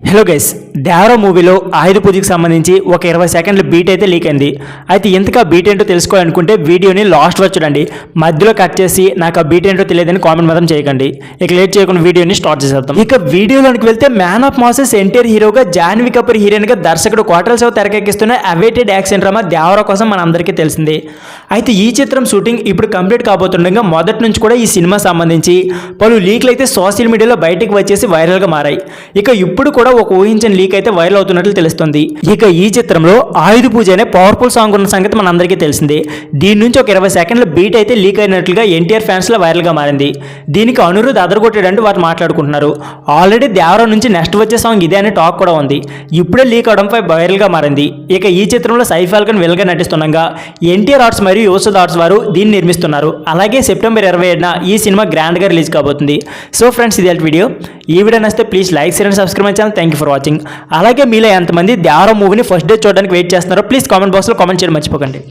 Hello guys, Devara మూవీలో ఆయుధ పూజకి సంబంధించి ఒక 20 సెకండ్ల బీట్ అయితే లీక్ అయింది. అయితే ఇంతగా బీట్ ఏంటో తెలుసుకోవాలనుకుంటే వీడియోని లాస్ట్ వరకు చూడండి. మధ్యలో కట్ చేసి నాకు ఆ బీట్ ఏంటో తెలియదని కామెంట్ మాత్రం చేయకండి. ఇక లేట్ చేయకుండా వీడియోని స్టార్ట్ చేసేద్దాం. ఇక వీడియోలోకి వెళ్తే మ్యాన్ ఆఫ్ మాసెస్ ఎన్టీఆర్ హీరోగా, జాన్వీ కపూర్ హీరోయిన్గా దర్శకుడు క్వార్టర్ శివ తెరకెక్కిస్తున్న అవైటెడ్ యాక్షన్ డ్రామా దేవరా కోసం మన అందరికీ తెలిసింది. అయితే ఈ చిత్రం షూటింగ్ ఇప్పుడు కంప్లీట్ కాబోతుండగా మొదటి నుంచి కూడా ఈ సినిమా సంబంధించి పలు లీక్లు అయితే సోషల్ మీడియాలో బయటకు వచ్చేసి వైరల్గా మారాయి. ఇక ఇప్పుడు కూడా ఒక ఊహించిన లీక్ అయితే వైరల్ అవుతున్నట్లు తెలుస్తుంది. ఇక ఈ చిత్రంలో ఆయుధ పూజ అనే పవర్ఫుల్ సాంగ్ ఉన్న సంగతి మన అందరికీ తెలిసిందే. దీని నుంచి ఒక 20 సెకండ్ల బీట్ అయితే లీక్ అయినట్లుగా ఎన్టీఆర్ ఫ్యాన్స్ లో వైరల్ గా మారింది. దీనికి అనిరుద్ అదరగొట్టాడంటూ వారు మాట్లాడుకుంటున్నారు. ఆల్రెడీ దేవరా నుంచి నెక్స్ట్ వచ్చే సాంగ్ ఇదే అనే టాక్ కూడా ఉంది. ఇప్పుడే లీక్ అవడంపై వైరల్ గా మారింది. ఇక ఈ చిత్రంలో సైఫ్ అలీ విలన్ గా నటిస్తుండగా ఎన్టీఆర్ ఆర్ట్స్ మరియు యూసఫ్ ఆర్ట్స్ వారు దీన్ని నిర్మిస్తున్నారు. అలాగే సెప్టెంబర్ 27న ఈ సినిమా గ్రాండ్ గా రిలీజ్ కాబోతుంది. సో ఫ్రెండ్స్, ఇది వీడియో. ఈ వీడియో నచ్చితే please like, share and subscribe my channel. Thank you for watching. అలాగే మీలో ఎంతమంది దేవరా మూవీని ఫస్ట్ డే చూడడానికి వెయిట్ చేస్తున్నారో ప్లీజ్ కామెంట్ బాక్స్లో కామెంట్ చేయడం మర్చిపోకండి.